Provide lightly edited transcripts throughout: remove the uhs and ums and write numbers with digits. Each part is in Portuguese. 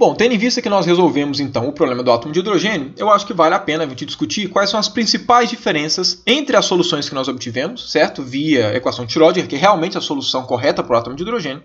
Bom, tendo em vista que nós resolvemos então o problema do átomo de hidrogênio, eu acho que vale a pena a gente discutir quais são as principais diferenças entre as soluções que nós obtivemos, certo? Via equação de Schrödinger, que é realmente a solução correta para o átomo de hidrogênio,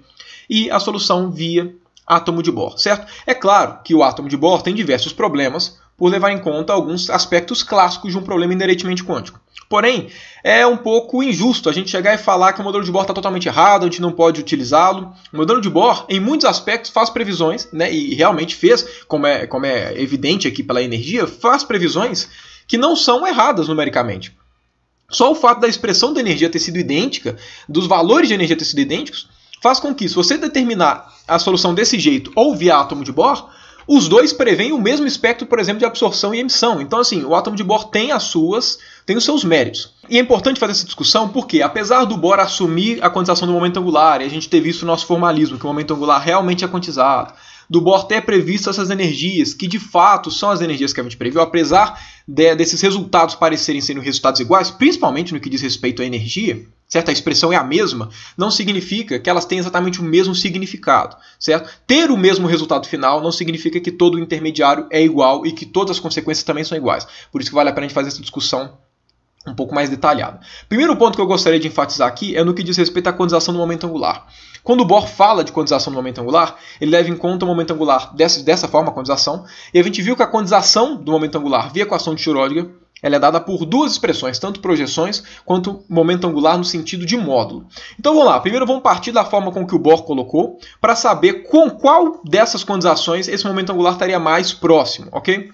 e a solução via átomo de Bohr, certo? É claro que o átomo de Bohr tem diversos problemas por levar em conta alguns aspectos clássicos de um problema inerentemente quântico. Porém, é um pouco injusto a gente chegar e falar que o modelo de Bohr está totalmente errado, a gente não pode utilizá-lo. O modelo de Bohr, em muitos aspectos, faz previsões, né, e realmente fez, como é evidente aqui pela energia, faz previsões que não são erradas numericamente. Só o fato da expressão da energia ter sido idêntica, dos valores de energia ter sido idênticos, faz com que, se você determinar a solução desse jeito ou via átomo de Bohr, os dois preveem o mesmo espectro, por exemplo, de absorção e emissão. Então, assim, o átomo de Bohr tem os seus méritos. E é importante fazer essa discussão porque, apesar do Bohr assumir a quantização do momento angular, e a gente ter visto o nosso formalismo, que o momento angular realmente é quantizado, do Bohr ter previsto essas energias, que de fato são as energias que a gente previu, apesar desses resultados parecerem serem resultados iguais, principalmente no que diz respeito à energia, certo? A expressão é a mesma, não significa que elas tenham exatamente o mesmo significado, certo? Ter o mesmo resultado final não significa que todo o intermediário é igual e que todas as consequências também são iguais. Por isso que vale a pena a gente fazer essa discussão um pouco mais detalhada. Primeiro ponto que eu gostaria de enfatizar aqui é no que diz respeito à quantização do momento angular. Quando o Bohr fala de quantização do momento angular, ele leva em conta o momento angular dessa forma, a quantização, e a gente viu que a quantização do momento angular via equação de Schrödinger ela é dada por duas expressões, tanto projeções quanto momento angular no sentido de módulo. Então vamos lá, primeiro vamos partir da forma com que o Bohr colocou, para saber com qual dessas quantizações esse momento angular estaria mais próximo, ok?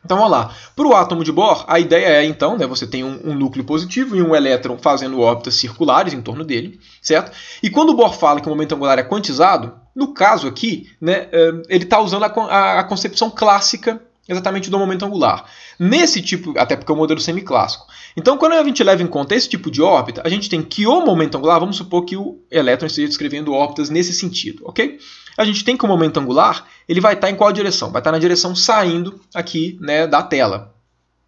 Então vamos lá, para o átomo de Bohr, a ideia é então, né, você tem um núcleo positivo e um elétron fazendo órbitas circulares em torno dele, certo? E quando o Bohr fala que o momento angular é quantizado, no caso aqui, né, ele está usando a concepção clássica exatamente do momento angular. Nesse tipo, até porque é um modelo semiclássico. Então, quando a gente leva em conta esse tipo de órbita, a gente tem que o momento angular, vamos supor que o elétron esteja descrevendo órbitas nesse sentido, ok? A gente tem que o momento angular, ele vai estar em qual direção? Vai estar na direção saindo aqui, né, da tela.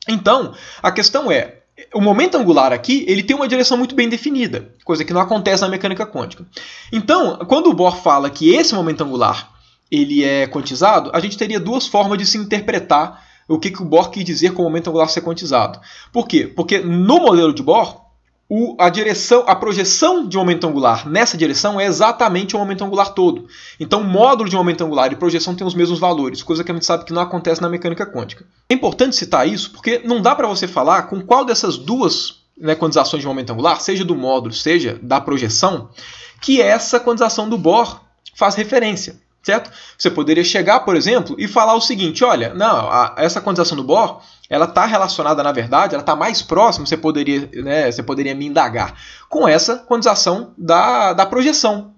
Então, a questão é, o momento angular aqui, ele tem uma direção muito bem definida, coisa que não acontece na mecânica quântica. Então, quando o Bohr fala que esse momento angular ele é quantizado, a gente teria duas formas de se interpretar o que o Bohr quis dizer com o momento angular ser quantizado. Por quê? Porque no modelo de Bohr, a projeção de momento angular nessa direção é exatamente o momento angular todo. Então, o módulo de momento angular e projeção tem os mesmos valores, coisa que a gente sabe que não acontece na mecânica quântica. É importante citar isso porque não dá para você falar com qual dessas duas, né, quantizações de momento angular, seja do módulo, seja da projeção, que essa quantização do Bohr faz referência. Certo? Você poderia chegar, por exemplo, e falar o seguinte, olha, não, essa quantização do Bohr, ela está relacionada, na verdade, ela está mais próxima, você poderia me indagar, com essa quantização da projeção.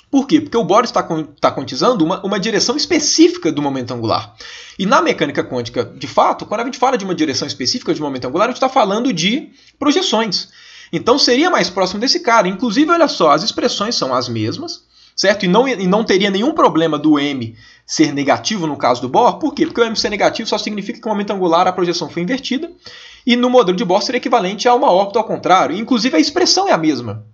Por quê? Porque o Bohr está quantizando uma direção específica do momento angular. E na mecânica quântica, de fato, quando a gente fala de uma direção específica de momento angular, a gente está falando de projeções. Então seria mais próximo desse cara. Inclusive, olha só, as expressões são as mesmas, certo? E não teria nenhum problema do M ser negativo no caso do Bohr. Por quê? Porque o M ser negativo só significa que o momento angular, a projeção foi invertida. E no modelo de Bohr seria equivalente a uma órbita ao contrário. Inclusive a expressão é a mesma.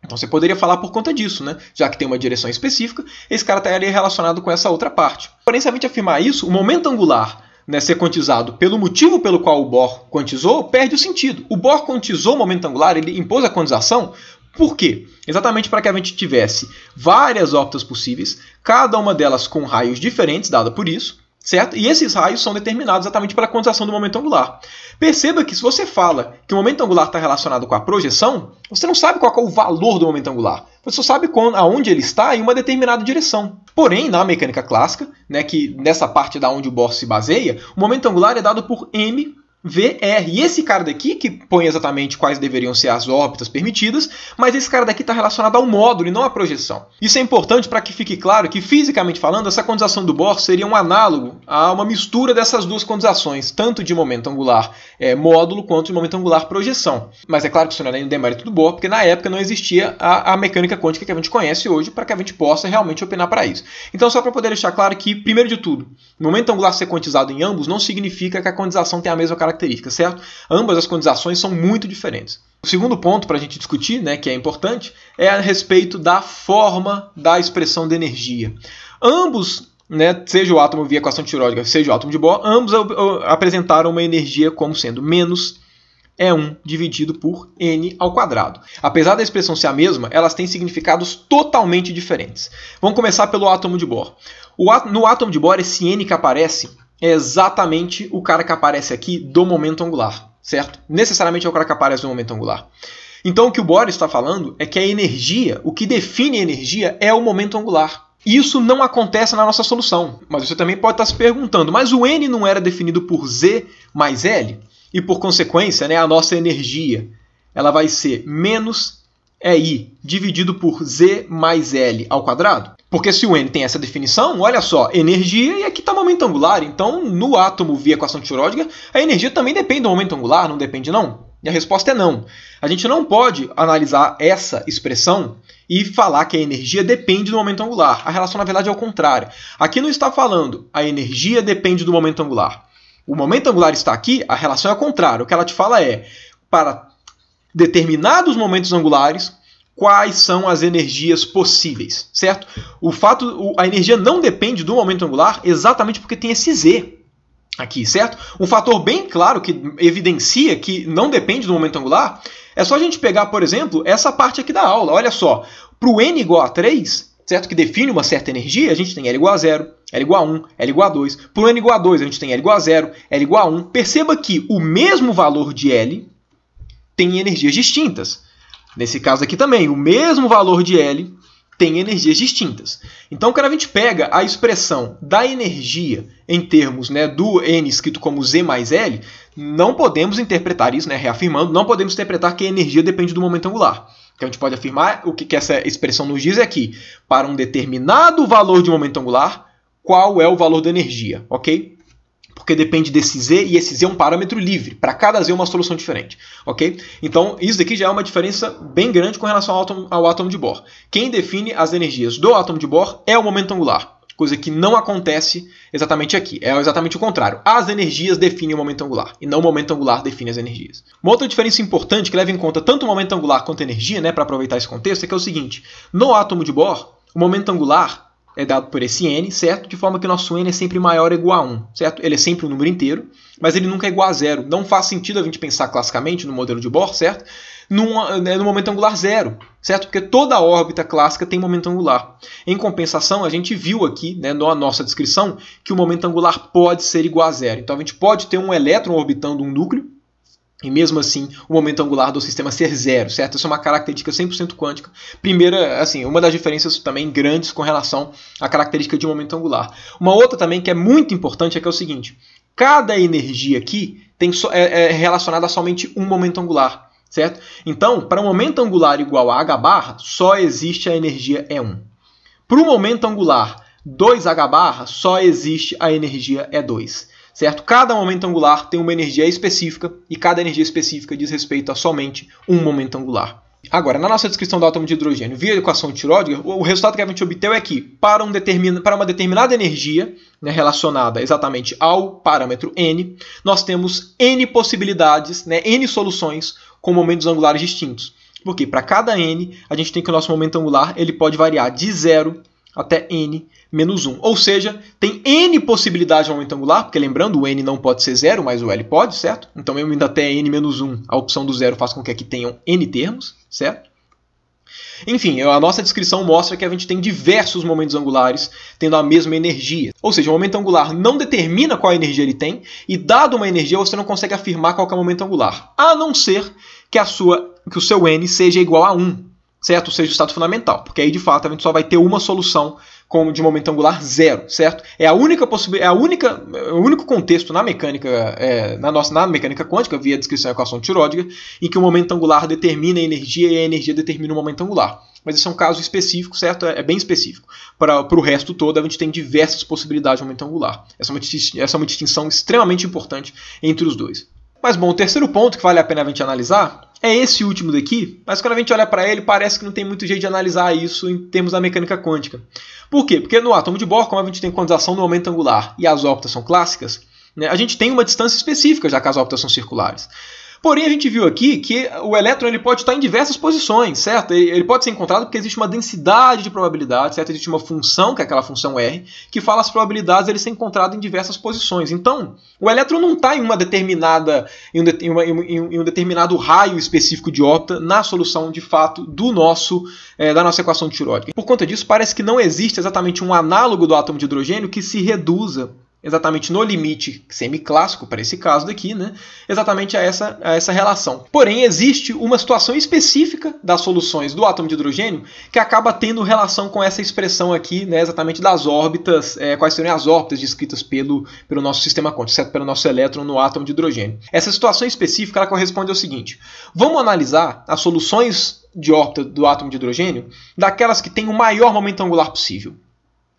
Então você poderia falar por conta disso, né? Já que tem uma direção específica, esse cara estaria relacionado com essa outra parte. Porém, se a gente afirmar isso, o momento angular, né, ser quantizado pelo motivo pelo qual o Bohr quantizou, perde o sentido. O Bohr quantizou o momento angular, ele impôs a quantização. Por quê? Exatamente para que a gente tivesse várias órbitas possíveis, cada uma delas com raios diferentes, dada por isso, certo? E esses raios são determinados exatamente pela quantização do momento angular. Perceba que se você fala que o momento angular está relacionado com a projeção, você não sabe qual é o valor do momento angular. Você só sabe aonde ele está em uma determinada direção. Porém, na mecânica clássica, né, que nessa parte da onde o Bohr se baseia, o momento angular é dado por m VR. E esse cara daqui que põe exatamente quais deveriam ser as órbitas permitidas, mas esse cara daqui está relacionado ao módulo e não à projeção. Isso é importante para que fique claro que, fisicamente falando, essa quantização do Bohr seria um análogo a uma mistura dessas duas quantizações, tanto de momento angular módulo quanto de momento angular projeção. Mas é claro que isso não é nem o demérito do Bohr, porque na época não existia a mecânica quântica que a gente conhece hoje para que a gente possa realmente opinar para isso. Então, só para poder deixar claro que, primeiro de tudo, o momento angular ser quantizado em ambos não significa que a quantização tem a mesma característica, certo? Ambas as quantizações são muito diferentes. O segundo ponto para a gente discutir, né, que é importante, é a respeito da forma da expressão de energia. Ambos né, seja o átomo via equação de Schrödinger, seja o átomo de Bohr, ambos apresentaram uma energia como sendo menos E1 dividido por N ao quadrado. Apesar da expressão ser a mesma, elas têm significados totalmente diferentes. Vamos começar pelo átomo de Bohr. No átomo de Bohr, esse N que aparece é exatamente o cara que aparece aqui do momento angular, certo? Necessariamente é o cara que aparece do momento angular. Então, o que o Bohr está falando é que a energia, o que define a energia é o momento angular. Isso não acontece na nossa solução. Mas você também pode estar se perguntando, mas o N não era definido por Z mais L? E, por consequência, né, a nossa energia ela vai ser menos EI dividido por Z mais L ao quadrado? Porque se o N tem essa definição, olha só, energia e aqui está momento angular. Então, no átomo via equação de Schrödinger, a energia também depende do momento angular, não depende não? E a resposta é não. A gente não pode analisar essa expressão e falar que a energia depende do momento angular. A relação, na verdade, é o contrário. Aqui não está falando a energia depende do momento angular. O momento angular está aqui, a relação é o contrário. O que ela te fala é, para determinados momentos angulares, quais são as energias possíveis, certo? A energia não depende do momento angular exatamente porque tem esse Z aqui, certo? Um fator bem claro que evidencia que não depende do momento angular é só a gente pegar, por exemplo, essa parte aqui da aula. Olha só, para o N igual a 3, certo? Que define uma certa energia, a gente tem L igual a 0, L igual a 1, L igual a 2. Para o N igual a 2, a gente tem L igual a 0, L igual a 1. Perceba que o mesmo valor de L tem energias distintas. Nesse caso aqui também, o mesmo valor de L tem energias distintas. Então, quando a gente pega a expressão da energia em termos, né, do N escrito como Z mais L, não podemos interpretar isso, né, reafirmando, não podemos interpretar que a energia depende do momento angular. O que a gente pode afirmar, o que essa expressão nos diz é que, para um determinado valor de momento angular, qual é o valor da energia, ok? Porque depende desse Z, e esse Z é um parâmetro livre. Para cada Z é uma solução diferente. Ok? Então, isso daqui já é uma diferença bem grande com relação ao átomo de Bohr. Quem define as energias do átomo de Bohr é o momento angular. Coisa que não acontece exatamente aqui. É exatamente o contrário. As energias definem o momento angular, e não o momento angular define as energias. Uma outra diferença importante que leva em conta tanto o momento angular quanto a energia, né, para aproveitar esse contexto, é que é o seguinte. No átomo de Bohr, o momento angular é dado por esse N, certo? De forma que o nosso N é sempre maior ou igual a 1, certo? Ele é sempre um número inteiro, mas ele nunca é igual a 0. Não faz sentido a gente pensar classicamente no modelo de Bohr, certo? No momento angular 0, certo? Porque toda órbita clássica tem momento angular. Em compensação, a gente viu aqui, né, na nossa descrição, que o momento angular pode ser igual a 0. Então a gente pode ter um elétron orbitando um núcleo, e mesmo assim o momento angular do sistema ser zero, certo? Isso é uma característica 100% quântica. Primeira, assim, uma das diferenças também grandes com relação à característica de momento angular. Uma outra também que é muito importante é que é o seguinte, cada energia aqui é relacionada a somente um momento angular, certo? Então, para um momento angular igual a h barra, só existe a energia E1. Para o momento angular 2h barra, só existe a energia E2. Certo? Cada momento angular tem uma energia específica e cada energia específica diz respeito a somente um momento angular. Agora, na nossa descrição do átomo de hidrogênio via equação de Schrödinger, o resultado que a gente obteve é que para uma determinada energia, né, relacionada exatamente ao parâmetro N, nós temos N possibilidades, né, N soluções com momentos angulares distintos. Porque para cada N, a gente tem que o nosso momento angular ele pode variar de 0 até N menos 1. Ou seja, tem N possibilidades de momento angular, porque lembrando, o N não pode ser 0, mas o L pode, certo? Então, mesmo indo até N menos 1, a opção do 0 faz com que aqui tenham N termos, certo? Enfim, a nossa descrição mostra que a gente tem diversos momentos angulares tendo a mesma energia. Ou seja, o momento angular não determina qual energia ele tem, e dado uma energia, você não consegue afirmar qual é o momento angular, a não ser que o seu N seja igual a 1. Certo? Seja o estado fundamental, porque aí de fato a gente só vai ter uma solução de momento angular 0, certo? É o único contexto na mecânica, na mecânica quântica, via a descrição da equação de Schrödinger, em que o momento angular determina a energia e a energia determina o momento angular. Mas esse é um caso específico, certo? É bem específico. Para o resto todo, a gente tem diversas possibilidades de momento angular. Essa é uma distinção extremamente importante entre os dois. Mas, bom, o terceiro ponto que vale a pena a gente analisar é esse último daqui, mas quando a gente olha para ele, parece que não tem muito jeito de analisar isso em termos da mecânica quântica. Por quê? Porque no átomo de Bohr, como a gente tem quantização no momento angular e as órbitas são clássicas, né, a gente tem uma distância específica, já que as órbitas são circulares. Porém, a gente viu aqui que o elétron ele pode estar em diversas posições, certo? Ele pode ser encontrado porque existe uma densidade de probabilidade, certo? Existe uma função, que é aquela função R, que fala as probabilidades de ele ser encontrado em diversas posições. Então, o elétron não está em uma determinada, em um determinado raio específico de órbita na solução, de fato, da nossa equação de Schrödinger. Por conta disso, parece que não existe exatamente um análogo do átomo de hidrogênio que se reduza exatamente no limite semiclássico, para esse caso daqui, né? Exatamente a essa relação. Porém, existe uma situação específica das soluções do átomo de hidrogênio que acaba tendo relação com essa expressão aqui, né? Exatamente das órbitas, quais seriam as órbitas descritas pelo nosso sistema quântico, certo? Pelo nosso elétron no átomo de hidrogênio. Essa situação específica ela corresponde ao seguinte: vamos analisar as soluções de órbita do átomo de hidrogênio daquelas que têm o maior momento angular possível.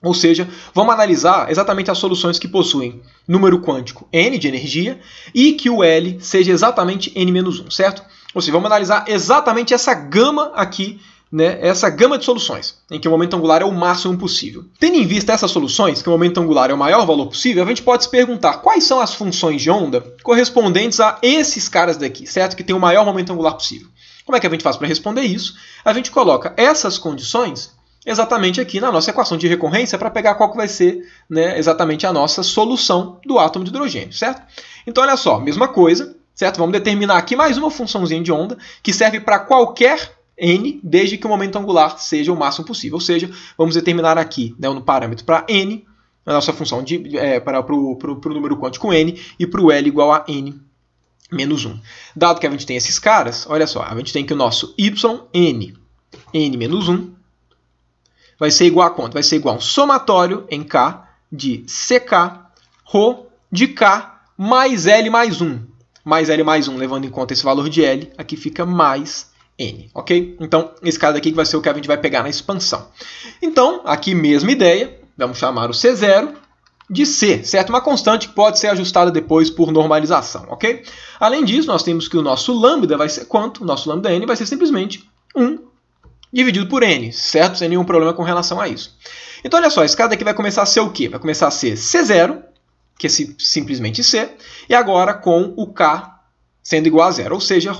Ou seja, vamos analisar exatamente as soluções que possuem número quântico n de energia e que o L seja exatamente n-1, certo? Ou seja, vamos analisar exatamente essa gama aqui, né? Essa gama de soluções, em que o momento angular é o máximo possível. Tendo em vista essas soluções, que o momento angular é o maior valor possível, a gente pode se perguntar quais são as funções de onda correspondentes a esses caras daqui, certo? Que tem o maior momento angular possível. Como é que a gente faz para responder isso? A gente coloca essas condições exatamente aqui na nossa equação de recorrência para pegar qual que vai ser, né, exatamente a nossa solução do átomo de hidrogênio, certo? Então, olha só, mesma coisa, certo? Vamos determinar aqui mais uma funçãozinha de onda que serve para qualquer n, desde que o momento angular seja o máximo possível. Ou seja, vamos determinar aqui, né, no parâmetro para n, a nossa função para o número quântico n e para o L igual a n-1. Dado que a gente tem esses caras, olha só, a gente tem que o nosso yn, n-1, vai ser igual a quanto? Vai ser igual a um somatório em K de CK ρ de K mais L mais 1. Mais L mais 1, levando em conta esse valor de L, aqui fica mais N, ok? Então, esse cara daqui vai ser o que a gente vai pegar na expansão. Então, aqui mesma ideia, vamos chamar o C0 de C, certo? Uma constante que pode ser ajustada depois por normalização, ok? Além disso, nós temos que o nosso lambda vai ser quanto? O nosso lambda N vai ser simplesmente 1 dividido por n, certo? Sem nenhum problema com relação a isso. Então, olha só, esse cara daqui vai começar a ser o quê? Vai começar a ser C0, que é simplesmente C, e agora com o K sendo igual a zero, ou seja, ρ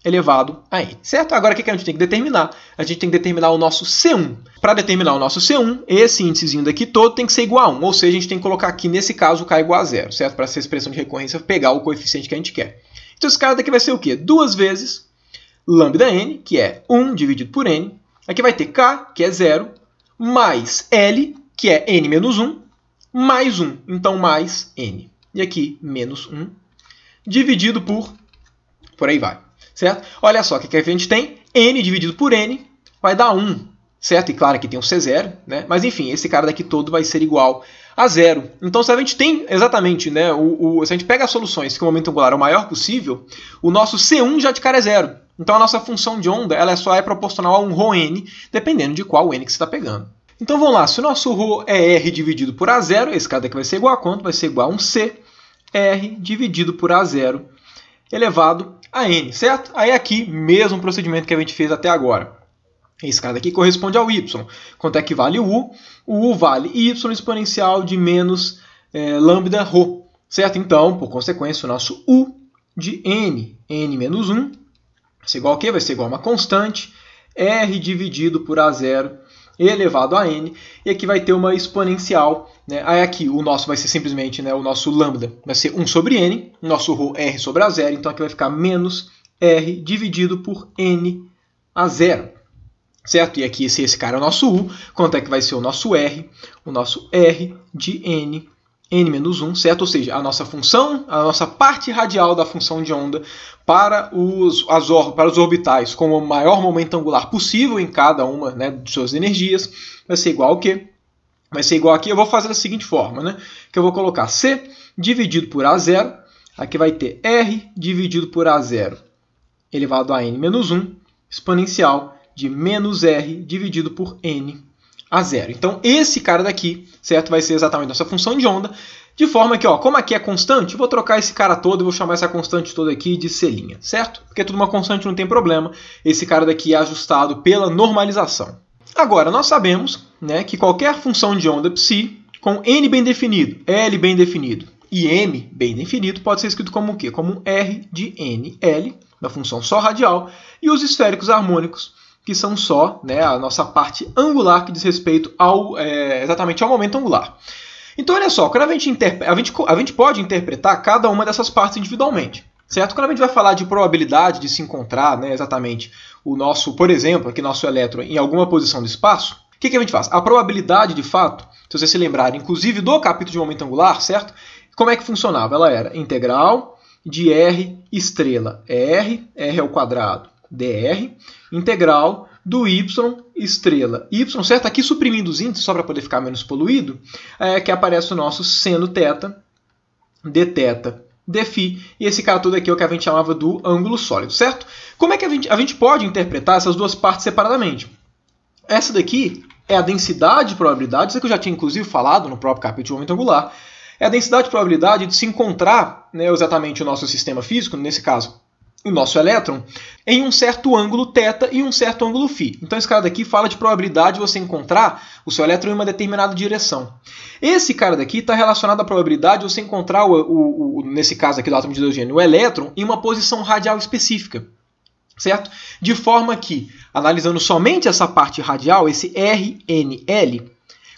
elevado a n, certo? Agora, o que a gente tem que determinar? A gente tem que determinar o nosso C1. Para determinar o nosso C1, esse índicezinho daqui todo tem que ser igual a 1, ou seja, a gente tem que colocar aqui, nesse caso, o K igual a zero, certo? Para essa expressão de recorrência pegar o coeficiente que a gente quer. Então, esse cara daqui vai ser o quê? 2 vezes lambda n, que é 1 dividido por n. Aqui vai ter K, que é 0, mais L, que é n-1, mais 1. Então, mais n. E aqui, menos 1, dividido por aí vai. Certo? Olha só, o que a gente tem? N dividido por n vai dar 1. Certo? E claro, aqui tem um C0, né? Mas enfim, esse cara daqui todo vai ser igual a zero. Então, se a gente tem exatamente, né, se a gente pega as soluções que o momento angular é o maior possível, o nosso C1 já de cara é zero. Então, a nossa função de onda ela só é proporcional a um ρn, dependendo de qual n que você está pegando. Então, vamos lá. Se o nosso ρ é r dividido por A0, esse cara daqui vai ser igual a quanto? Vai ser igual a um C r dividido por A0 elevado a n, certo? Aí aqui, mesmo procedimento que a gente fez até agora. Esse cara daqui corresponde ao y. Quanto é que vale o u? O u vale y exponencial de menos lambda ρ, certo? Então, por consequência, o nosso u de n, n-1, vai ser igual a quê? Vai ser igual a uma constante, r dividido por A0 elevado a n, e aqui vai ter uma exponencial, né? Aí aqui o nosso vai ser simplesmente, né, o nosso lambda vai ser 1 sobre n, o nosso ρ r sobre A0, então aqui vai ficar menos r dividido por n A0. Certo? E aqui, se esse cara é o nosso u, quanto é que vai ser o nosso r? O nosso r de n, n-1, certo? Ou seja, a nossa função, a nossa parte radial da função de onda para os orbitais com o maior momento angular possível em cada uma, né, de suas energias, vai ser igual ao quê? Vai ser igual aqui, eu vou fazer da seguinte forma, né? Que eu vou colocar C dividido por A0, aqui vai ter R dividido por A0 elevado a n-1, exponencial de menos R dividido por n a 0. Então, esse cara daqui, certo, vai ser exatamente nossa função de onda, de forma que, ó, como aqui é constante, eu vou trocar esse cara todo e vou chamar essa constante toda aqui de C', certo? Porque tudo uma constante não tem problema, esse cara daqui é ajustado pela normalização. Agora, nós sabemos, né, que qualquer função de onda psi com n bem definido, L bem definido, e m, bem definido, pode ser escrito como o quê? Como R de NL, da função só radial, e os esféricos harmônicos, que são só, né, a nossa parte angular que diz respeito exatamente ao momento angular. Então, olha só, quando a gente pode interpretar cada uma dessas partes individualmente, certo? Quando a gente vai falar de probabilidade de se encontrar, né, exatamente o nosso, por exemplo, aqui nosso elétron em alguma posição do espaço, o que a gente faz? A probabilidade, de fato, se vocês se lembrarem, inclusive do capítulo de momento angular, certo? Como é que funcionava? Ela era integral de R estrela R ao quadrado, dr, integral do y estrela y, certo? Aqui suprimindo os índices, só para poder ficar menos poluído, que aparece o nosso seno θ, dθ, dφ, e esse cara todo aqui é o que a gente chamava do ângulo sólido, certo? Como é que a gente pode interpretar essas duas partes separadamente? Essa daqui é a densidade de probabilidade, isso aqui eu já tinha inclusive falado no próprio capítulo de momento angular, é a densidade de probabilidade de se encontrar, né, exatamente o nosso sistema físico, nesse caso o nosso elétron, em um certo ângulo θ e um certo ângulo φ. Então esse cara daqui fala de probabilidade de você encontrar o seu elétron em uma determinada direção. Esse cara daqui está relacionado à probabilidade de você encontrar, nesse caso aqui do átomo de hidrogênio, o elétron em uma posição radial específica. Certo? De forma que, analisando somente essa parte radial, esse RNL,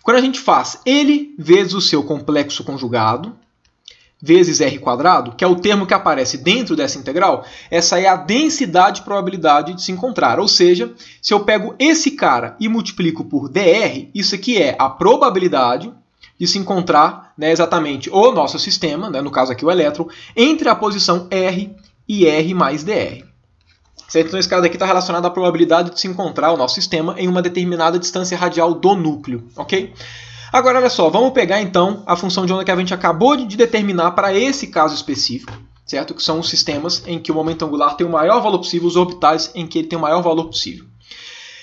quando a gente faz ele vezes o seu complexo conjugado, vezes R quadrado, que é o termo que aparece dentro dessa integral, essa é a densidade de probabilidade de se encontrar. Ou seja, se eu pego esse cara e multiplico por dr, isso aqui é a probabilidade de se encontrar, né, exatamente o nosso sistema, né, no caso aqui o elétron, entre a posição R e R mais dr. Certo? Então esse cara daqui está relacionado à probabilidade de se encontrar o nosso sistema em uma determinada distância radial do núcleo. Ok? Agora, olha só, vamos pegar então a função de onda que a gente acabou de determinar para esse caso específico, certo? Que são os sistemas em que o momento angular tem o maior valor possível, os orbitais em que ele tem o maior valor possível.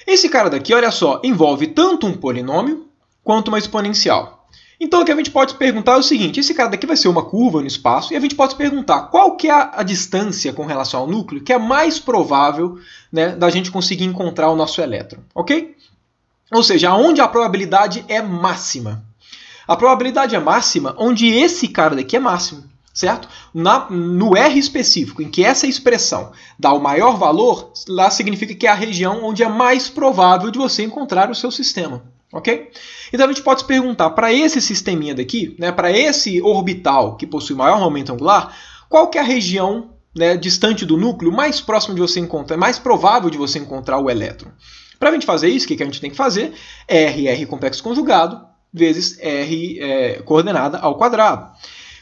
Esse cara daqui, olha só, envolve tanto um polinômio quanto uma exponencial. Então o que a gente pode se perguntar é o seguinte, esse cara daqui vai ser uma curva no espaço e a gente pode se perguntar qual que é a distância com relação ao núcleo que é mais provável, né, da gente conseguir encontrar o nosso elétron, ok? Ou seja, onde a probabilidade é máxima. A probabilidade é máxima onde esse cara daqui é máximo, certo? No R específico, em que essa expressão dá o maior valor, lá significa que é a região onde é mais provável de você encontrar o seu sistema. Ok? Então a gente pode se perguntar, para esse sisteminha daqui, né, para esse orbital que possui maior momento angular, qual que é a região, né, distante do núcleo mais próxima de você encontrar, mais provável de você encontrar o elétron? Para a gente fazer isso, o que a gente tem que fazer? R complexo conjugado vezes R coordenada ao quadrado.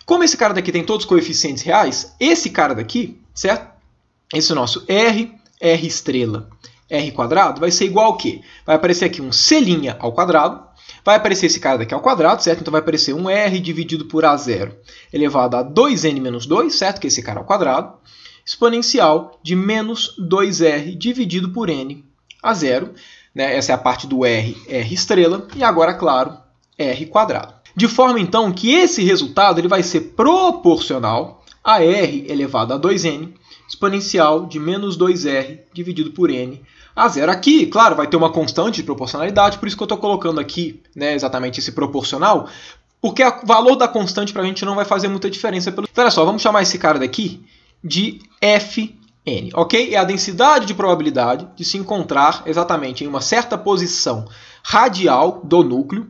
Como esse cara daqui tem todos os coeficientes reais, esse cara daqui, certo? Esse nosso R estrela, R quadrado, vai ser igual ao quê? Vai aparecer aqui um C' ao quadrado, vai aparecer esse cara daqui ao quadrado, certo? Então vai aparecer um R dividido por A0 elevado a 2n menos 2, certo? Que é esse cara ao quadrado, exponencial de menos 2R dividido por n a 0, né? Essa é a parte do R estrela, e agora, claro, R quadrado. De forma, então, que esse resultado ele vai ser proporcional a R elevado a 2n, exponencial de menos 2R dividido por n a 0. Aqui, claro, vai ter uma constante de proporcionalidade, por isso que eu estou colocando aqui, né, exatamente esse proporcional, porque o valor da constante para a gente não vai fazer muita diferença. Então, olha só, vamos chamar esse cara daqui de Fn, ok? É a densidade de probabilidade de se encontrar exatamente em uma certa posição radial do núcleo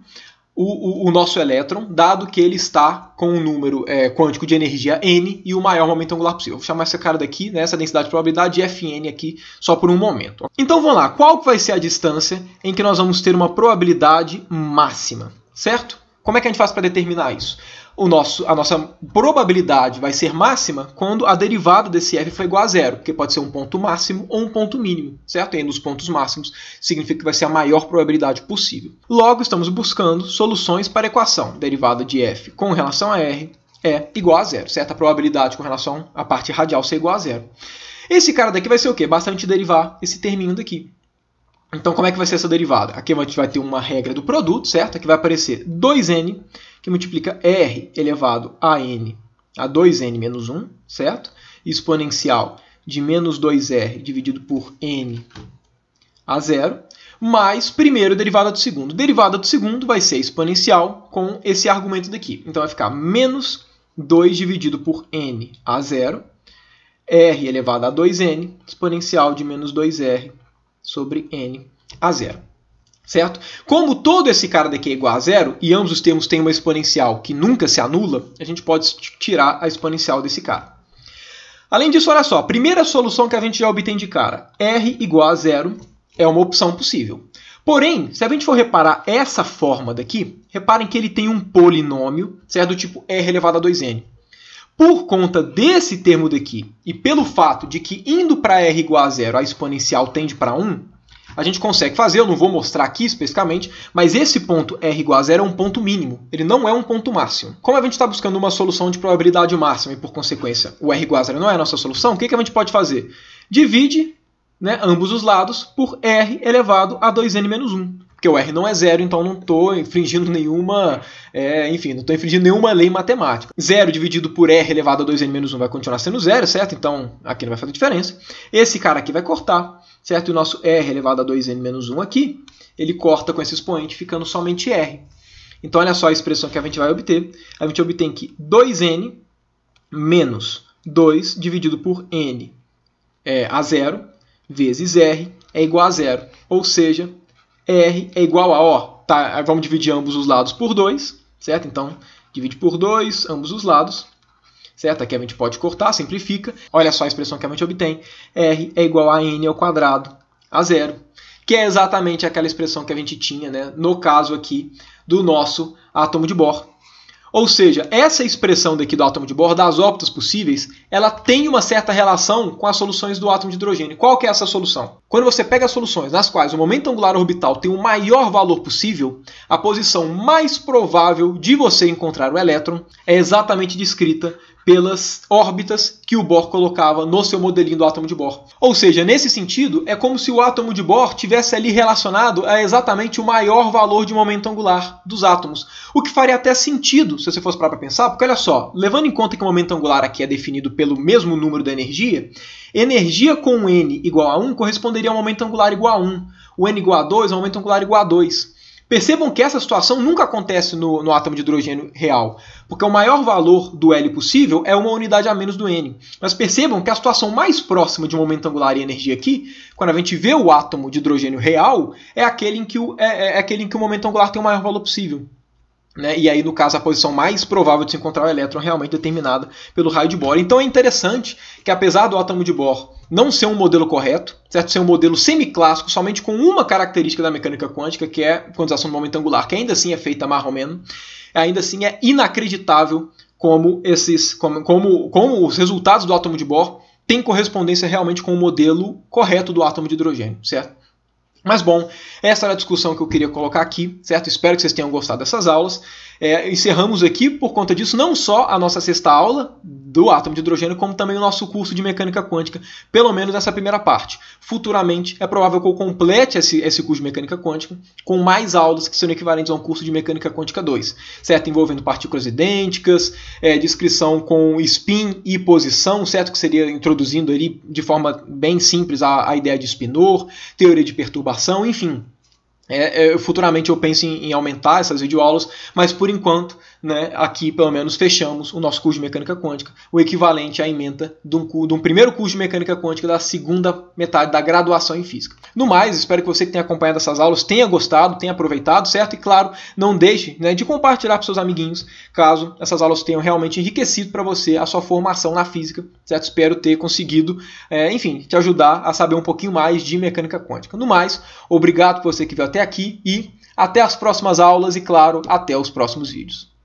o nosso elétron, dado que ele está com um número quântico de energia n e o maior momento angular possível. Vou chamar esse cara daqui, né, essa densidade de probabilidade de Fn aqui, só por um momento. Então vamos lá, qual vai ser a distância em que nós vamos ter uma probabilidade máxima, certo? Como é que a gente faz para determinar isso? A nossa probabilidade vai ser máxima quando a derivada desse f for igual a 0, porque pode ser um ponto máximo ou um ponto mínimo, certo? E nos pontos máximos significa que vai ser a maior probabilidade possível. Logo, estamos buscando soluções para a equação. Derivada de f com relação a r é igual a 0, certo? A probabilidade com relação à parte radial ser igual a 0. Esse cara daqui vai ser o quê? Basta a gente derivar esse terminho daqui. Então, como é que vai ser essa derivada? Aqui a gente vai ter uma regra do produto, certo? Aqui vai aparecer 2n, que multiplica r elevado a n a 2n menos 1, certo? Exponencial de menos 2r dividido por n a 0, mais primeiro derivada do segundo. Derivada do segundo vai ser exponencial com esse argumento daqui. Então vai ficar menos 2 dividido por n a zero, r elevado a 2n, exponencial de menos 2r sobre n a zero. Certo? Como todo esse cara daqui é igual a zero, e ambos os termos têm uma exponencial que nunca se anula, a gente pode tirar a exponencial desse cara. Além disso, olha só, a primeira solução que a gente já obtém de cara, r igual a zero, é uma opção possível. Porém, se a gente for reparar essa forma daqui, reparem que ele tem um polinômio, certo? Do tipo r elevado a 2n. Por conta desse termo daqui, e pelo fato de que indo para r igual a zero, a exponencial tende para 1, a gente consegue fazer, eu não vou mostrar aqui especificamente, mas esse ponto r igual a zero é um ponto mínimo, ele não é um ponto máximo. Como a gente está buscando uma solução de probabilidade máxima e, por consequência, o r igual a zero não é a nossa solução, o que a gente pode fazer? Divide, né, ambos os lados por r elevado a 2n menos 1. Porque o r não é zero, então não estou infringindo nenhuma, não estou infringindo nenhuma lei matemática. 0 dividido por r elevado a 2n menos 1 vai continuar sendo 0, certo? Então aqui não vai fazer diferença. Esse cara aqui vai cortar, certo? E o nosso r elevado a 2n menos 1 aqui, ele corta com esse expoente, ficando somente r. Então olha só a expressão que a gente vai obter. A gente obtém que 2n menos 2 dividido por n a zero vezes r é igual a zero. Ou seja, r é igual a, vamos dividir ambos os lados por 2, certo? Então, divide por 2, ambos os lados, certo? Aqui a gente pode cortar, simplifica. Olha só a expressão que a gente obtém. R é igual a n ao quadrado a zero, que é exatamente aquela expressão que a gente tinha, né, no caso aqui do nosso átomo de Bohr. Ou seja, essa expressão daqui do átomo de Bohr, das órbitas possíveis, ela tem uma certa relação com as soluções do átomo de hidrogênio. Qual que é essa solução? Quando você pega as soluções nas quais o momento angular orbital tem o maior valor possível, a posição mais provável de você encontrar o elétron é exatamente descrita pelas órbitas que o Bohr colocava no seu modelinho do átomo de Bohr. Ou seja, nesse sentido, é como se o átomo de Bohr tivesse ali relacionado a exatamente o maior valor de momento angular dos átomos. O que faria até sentido, se você fosse parar para pensar, porque olha só, levando em conta que o momento angular aqui é definido pelo mesmo número da energia com n igual a 1 corresponderia a um momento angular igual a 1. O n igual a 2 é um momento angular igual a 2. Percebam que essa situação nunca acontece no átomo de hidrogênio real, porque o maior valor do L possível é uma unidade a menos do N. Mas percebam que a situação mais próxima de momento angular e energia aqui, quando a gente vê o átomo de hidrogênio real, é aquele em que o momento angular tem o maior valor possível. Né? E aí, no caso, a posição mais provável de se encontrar o elétron realmente determinada pelo raio de Bohr. Então é interessante que, apesar do átomo de Bohr não ser um modelo correto, certo? Ser um modelo semiclássico, somente com uma característica da mecânica quântica, que é a quantização do momento angular, que ainda assim é feita mais ou menos, ainda assim é inacreditável como os resultados do átomo de Bohr têm correspondência realmente com o modelo correto do átomo de hidrogênio, certo? Mas bom, essa era a discussão que eu queria colocar aqui, certo? Espero que vocês tenham gostado dessas aulas. Encerramos aqui, por conta disso, não só a nossa sexta aula do átomo de hidrogênio, como também o nosso curso de mecânica quântica, pelo menos essa primeira parte. Futuramente, é provável que eu complete esse curso de mecânica quântica com mais aulas que serão equivalentes a um curso de mecânica quântica 2, certo? Envolvendo partículas idênticas, descrição com spin e posição, certo? Que seria introduzindo ali de forma bem simples a ideia de spinor, teoria de perturbação, enfim. Futuramente eu penso em aumentar essas videoaulas, mas por enquanto, né, aqui pelo menos fechamos o nosso curso de mecânica quântica, o equivalente à ementa de um primeiro curso de mecânica quântica da segunda metade da graduação em física. No mais, espero que você que tenha acompanhado essas aulas tenha gostado, tenha aproveitado, certo? E claro, não deixe, né, de compartilhar para seus amiguinhos, caso essas aulas tenham realmente enriquecido para você a sua formação na física, certo? Espero ter conseguido, te ajudar a saber um pouquinho mais de mecânica quântica. No mais, obrigado por você que veio até aqui e até as próximas aulas e, claro, até os próximos vídeos.